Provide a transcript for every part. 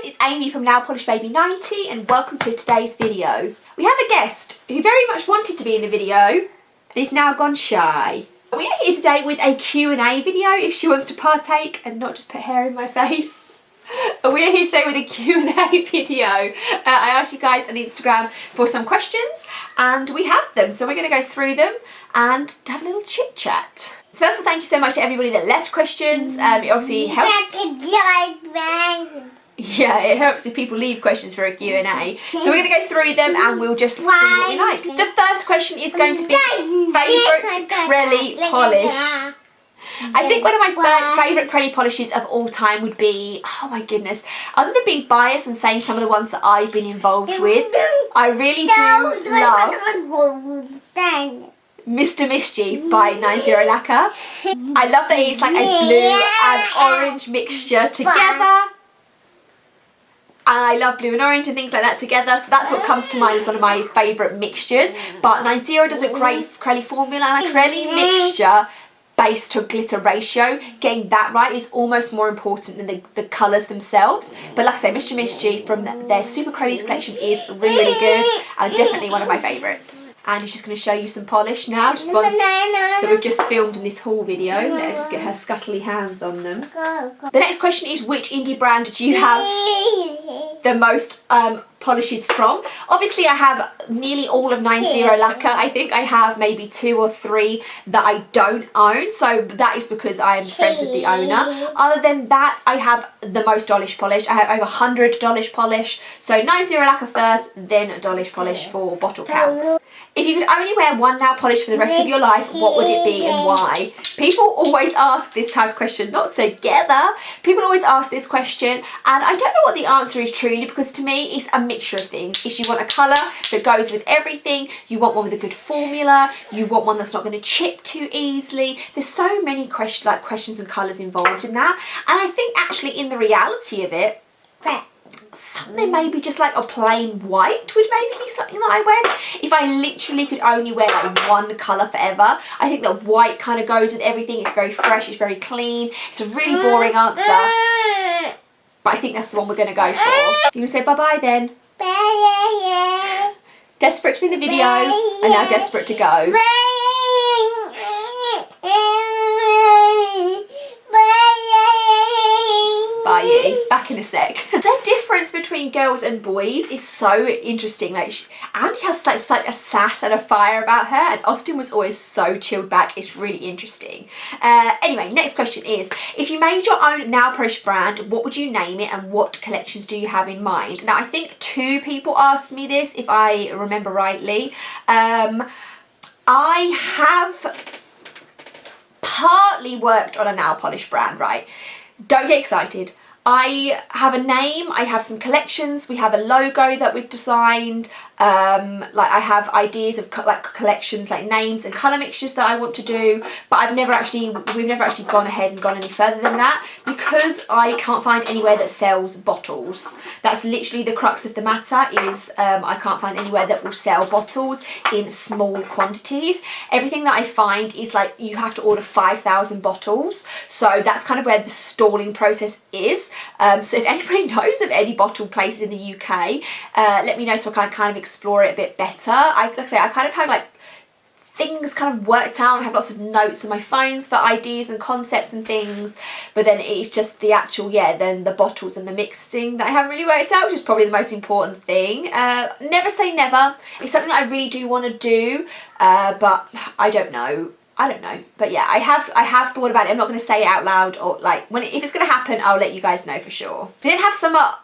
it's Amy from Nail Polish Baby 90 and welcome to today's video. We have a guest who very much wanted to be in the video and is now gone shy. We are here today with a Q&A video if she wants to partake and not just put hair in my face. We are here today with a Q&A video. I asked you guys on Instagram for some questions and we have them, so we're going to go through them and have a little chit chat. So first of all, thank you so much to everybody that left questions. It obviously helps. Yeah, it helps if people leave questions for a Q&A. So we're going to go through them and we'll just see what we like. The first question is going to be favourite Crelly polish. I think one of my favourite Crelly polishes of all time would be, oh my goodness, other than being biased and saying some of the ones that I've been involved with, I really do love Mr. Mischief by 90 Lacquer. I love that it's like a blue and orange mixture together. And I love blue and orange and things like that together, so that's what comes to mind as one of my favourite mixtures. But 90 does a great Crelly formula, and a Crelly mixture base to glitter ratio, getting that right is almost more important than the colours themselves. But like I say, Mr. Mischief from their Super Crellys collection is really, really good and definitely one of my favourites. And he's just going to show you some polish now, just ones that we've just filmed in this haul video. Let her just get her scuttly hands on them. The next question is, which indie brand do you have the most polishes from? Obviously I have nearly all of 90 Lacquer. I think I have maybe 2 or 3 that I don't own, so that is because I am friends with the owner. Other than that, I have the most Dolish polish. I have over 100 Dolish polish, so 90 Lacquer first, then Dolish polish for bottle caps. If you could only wear one nail polish for the rest of your life, what would it be and why? People always ask this type of question, not together. People always ask this question and I don't know what the answer is truly, because to me it's a mixture of things. If you want a colour that goes with everything, you want one with a good formula, you want one that's not going to chip too easily. There's so many questions and colours involved in that, and I think actually in the reality of it, something maybe just like a plain white would maybe be something that I wear. If I literally could only wear like one colour forever, I think that white kind of goes with everything. It's very fresh, it's very clean. It's a really boring answer, but I think that's the one we're going to go for. You can say bye-bye then. Bye. Desperate to be in the video and now desperate to go. Bye. Back in a sec. The difference between girls and boys is so interesting. Like Andy has like such a sass and a fire about her, and Austin was always so chilled back. It's really interesting. Anyway, next question is, if you made your own nail polish brand, what would you name it and what collections do you have in mind? Now I think 2 people asked me this, if I remember rightly. I have partly worked on a nail polish brand, right? Don't get excited. I have a name, I have some collections, we have a logo that we've designed, like I have ideas of like collections, like names and colour mixtures that I want to do, but we've never actually gone ahead and gone any further than that because I can't find anywhere that sells bottles. That's literally the crux of the matter, is I can't find anywhere that will sell bottles in small quantities. Everything that I find is like you have to order 5,000 bottles, so that's kind of where the stalling process is. So if anybody knows of any bottle places in the UK, let me know so I can kind of explore it a bit better. Like I say, I kind of have like things kind of worked out. I have lots of notes on my phones for ideas and concepts and things, but then it's just the actual, then the bottles and the mixing that I haven't really worked out, which is probably the most important thing. Never say never. It's something that I really do want to do, but I don't know. But yeah, I have thought about it. I'm not going to say it out loud, or like if it's going to happen, I'll let you guys know for sure. We then have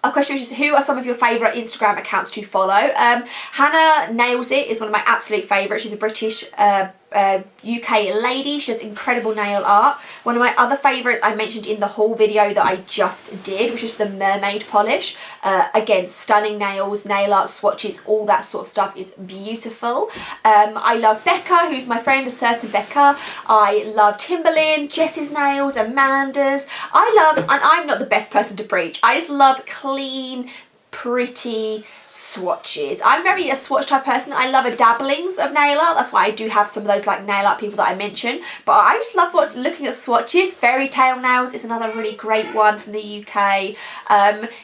a question which is, who are some of your favourite Instagram accounts to follow? Hannah Nails It is one of my absolute favourites. She's a British UK lady. She does incredible nail art. One of my other favourites I mentioned in the haul video that I just did, which is the mermaid polish. Again, stunning nails, nail art, swatches, all that sort of stuff is beautiful. I love Becca, who's my friend, a certain Becca. I love Timberlyn, Jess's nails, Amanda's. And I'm not the best person to preach. I just love clean, pretty swatches. I'm very a swatch type person. I love a dabblings of nail art. That's why I do have some of those like nail art people that I mentioned. But I just love looking at swatches. Fairy Tale Nails is another really great one from the UK.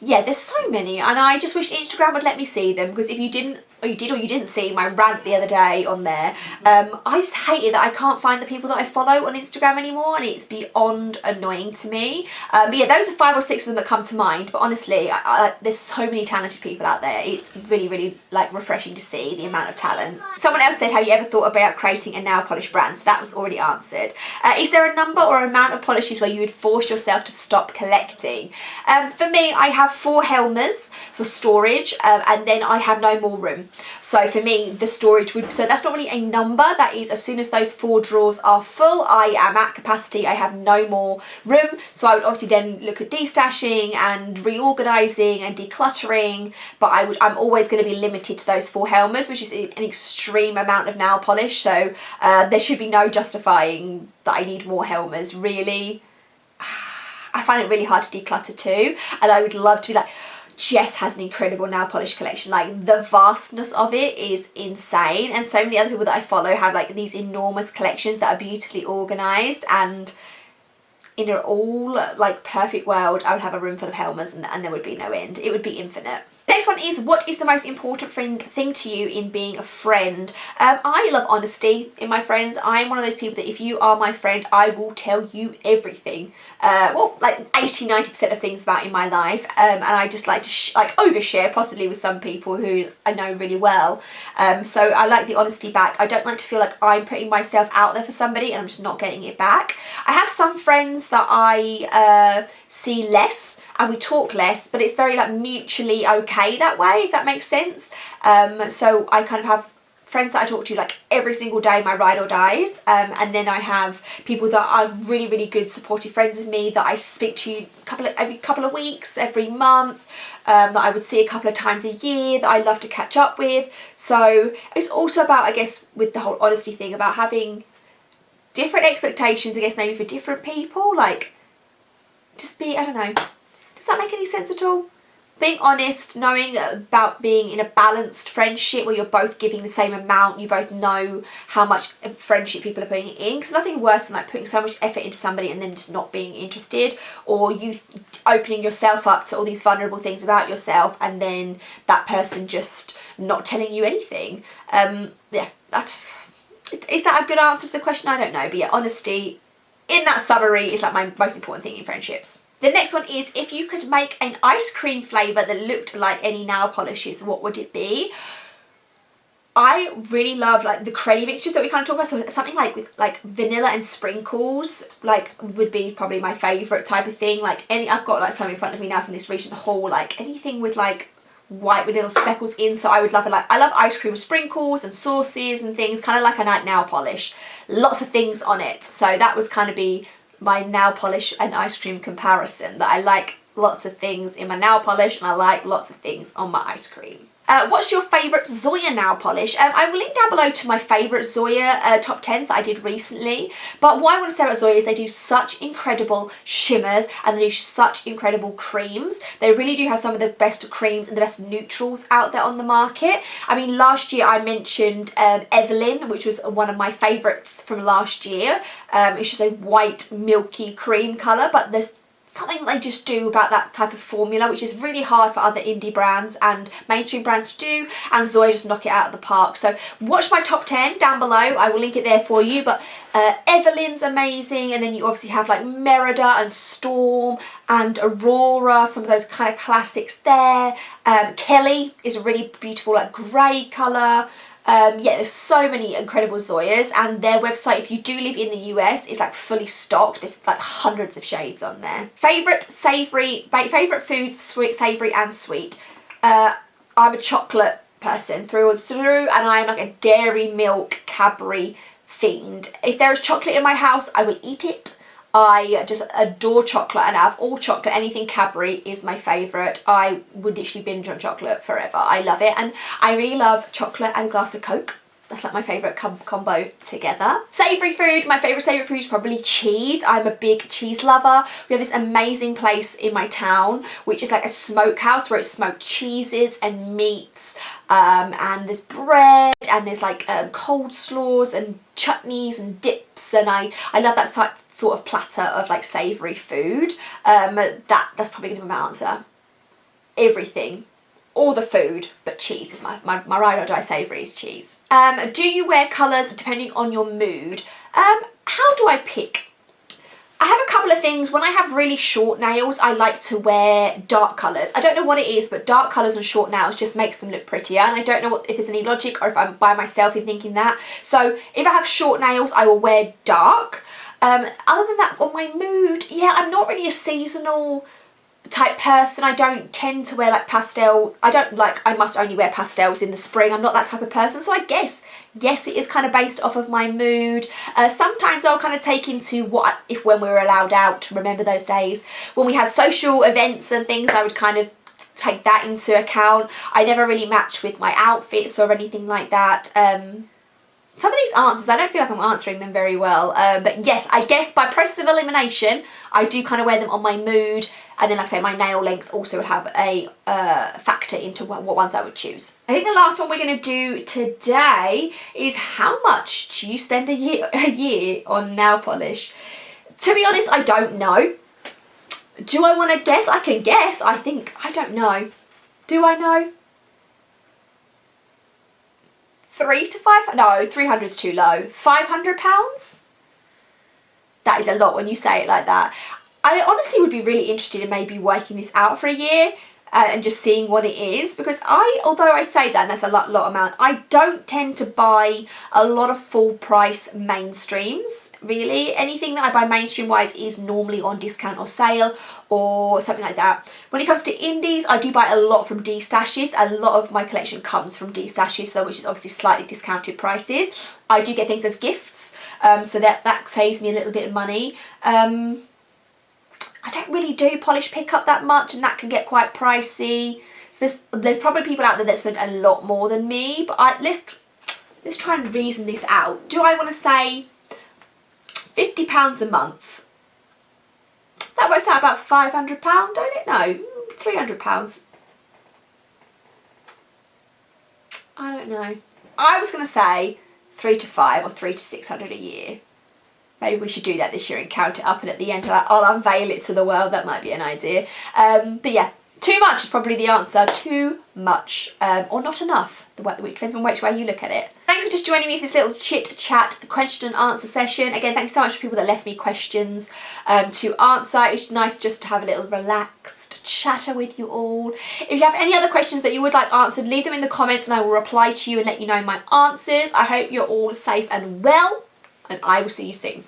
Yeah, there's so many, and I just wish Instagram would let me see them, because if you didn't, or you did or you didn't see my rant the other day on there, I just hate it that I can't find the people that I follow on Instagram anymore, and it's beyond annoying to me. But yeah, those are 5 or 6 of them that come to mind. But honestly, there's so many talented people out there. It's really, really like refreshing to see the amount of talent. Someone else said, have you ever thought about creating a nail polish brand? So that was already answered. Is there a number or amount of polishes where you would force yourself to stop collecting? For me, I have 4 Helmers for storage, and then I have no more room. So for me, the storage would, so that's not really a number. That is, as soon as those 4 drawers are full, I am at capacity. I have no more room. So I would obviously then look at destashing and reorganizing and decluttering, but I'm always going to be limited to those 4 Helmers, which is an extreme amount of nail polish. So there should be no justifying that I need more Helmers, really. I find it really hard to declutter too, and I would love to be like, Jess has an incredible nail polish collection. Like, the vastness of it is insane, and so many other people that I follow have like these enormous collections that are beautifully organised, and in an all like perfect world I would have a room full of Helmers, and there would be no end. It would be infinite. Next one is, what is the most important thing to you in being a friend? I love honesty in my friends. I'm one of those people that if you are my friend, I will tell you everything. Well, like 80-90% of things about in my life, and I just like to like overshare, possibly with some people who I know really well. So I like the honesty back. I don't like to feel like I'm putting myself out there for somebody and I'm just not getting it back. I have some friends that I see less, and we talk less, but it's very like mutually okay that way, if that makes sense. So I kind of have friends that I talk to like every single day, my ride or dies, and then I have people that are really, really good supportive friends of me that I speak to every couple of weeks, every month, that I would see a couple of times a year, that I love to catch up with. So it's also about, I guess, with the whole honesty thing, about having different expectations, I guess, maybe for different people. Like, just be, I don't know, does that make any sense at all? Being honest, knowing about being in a balanced friendship where you're both giving the same amount, you both know how much friendship people are putting in, because nothing worse than like putting so much effort into somebody and then just not being interested, or you opening yourself up to all these vulnerable things about yourself and then that person just not telling you anything. Yeah, is that a good answer to the question? I don't know, but yeah, honesty in that summary is like my most important thing in friendships. The next one is, if you could make an ice cream flavour that looked like any nail polishes, what would it be? I really love like the creme mixtures that we kind of talked about, so something like with like vanilla and sprinkles like would be probably my favourite type of thing. Like I've got like some in front of me now from this recent haul, like anything with like white with little speckles in, so I would love it. Like, I love ice cream with sprinkles and sauces and things, kind of like a night nail polish. Lots of things on it, so that was kind of be my nail polish and ice cream comparison, that I like lots of things in my nail polish and I like lots of things on my ice cream. What's your favourite Zoya nail polish? I will link down below to my favourite Zoya top 10s that I did recently. But what I want to say about Zoya is they do such incredible shimmers and they do such incredible creams. They really do have some of the best creams and the best neutrals out there on the market. I mean, last year I mentioned Evelyn, which was one of my favourites from last year. It's just a white milky cream colour, but there's something they just do about that type of formula, which is really hard for other indie brands and mainstream brands to do, and Zoya just knock it out of the park. So watch my top 10 down below, I will link it there for you. But Evelyn's amazing, and then you obviously have like Merida and Storm and Aurora, some of those kind of classics there. Kelly is a really beautiful like grey colour. Yeah, there's so many incredible Zoyas, and their website, if you do live in the US, is like fully stocked. There's like hundreds of shades on there. Favourite foods, sweet, savoury and sweet. I'm a chocolate person through and through, and I'm like a dairy milk Cadbury fiend. If there is chocolate in my house, I will eat it. I just adore chocolate, and out of all chocolate, anything Cadbury is my favourite. I would literally binge on chocolate forever. I love it, and I really love chocolate and a glass of Coke. That's like my favourite combo together. Savoury food, my favourite savoury food is probably cheese. I'm a big cheese lover. We have this amazing place in my town which is like a smokehouse where it's smoked cheeses and meats, and there's bread and there's like cold slaws and chutneys and dips, and I love that sort of platter of like savoury food. That's probably going to be my answer. Everything. All the food, but cheese is my ride or die savoury is cheese. Do you wear colours depending on your mood? How do I pick? I have a couple of things. When I have really short nails, I like to wear dark colours. I don't know what it is, but dark colours on short nails just makes them look prettier, and I don't know if there's any logic or if I'm by myself in thinking that. So if I have short nails, I will wear dark. Other than that, on my mood, yeah, I'm not really a seasonal type person. I don't tend to wear like pastel. I must only wear pastels in the spring. I'm not that type of person. So I guess, yes, it is kind of based off of my mood. Sometimes I'll kind of take into when we were allowed out, remember those days when we had social events and things, I would kind of take that into account. I never really match with my outfits or anything like that. Some of these answers, I don't feel like I'm answering them very well, but yes, I guess by process of elimination, I do kind of wear them on my mood, and then like I say, my nail length also would have a factor into what ones I would choose. I think the last one we're going to do today is how much do you spend a year on nail polish? To be honest, I don't know. Do I want to guess? I can guess. I don't know. Do I know? 3 to 5? No, 300 is too low. £500? That is a lot when you say it like that. I honestly would be really interested in maybe working this out for a year and just seeing what it is, because although I say that and that's a lot amount, I don't tend to buy a lot of full price mainstreams, really. Anything that I buy mainstream wise is normally on discount or sale or something like that. When it comes to indies, I do buy a lot from D-Stashes. A lot of my collection comes from D-Stashes, so which is obviously slightly discounted prices. I do get things as gifts, so that saves me a little bit of money. I don't really do polish pickup that much, and that can get quite pricey. So there's probably people out there that spend a lot more than me, but let's try and reason this out. Do I want to say £50 a month? That works out about £500, don't it? No, £300. I don't know. I was going to say 3 to 5 or 3 to 600 a year. Maybe we should do that this year and count it up, and at the end I'll unveil it to the world. That might be an idea. But yeah, too much is probably the answer. Too much, or not enough. It depends on which way you look at it. Thanks for just joining me for this little chit chat question and answer session. Again, thanks so much for people that left me questions to answer. It's nice just to have a little relaxed chatter with you all. If you have any other questions that you would like answered, leave them in the comments and I will reply to you and let you know my answers. I hope you're all safe and well, and I will see you soon.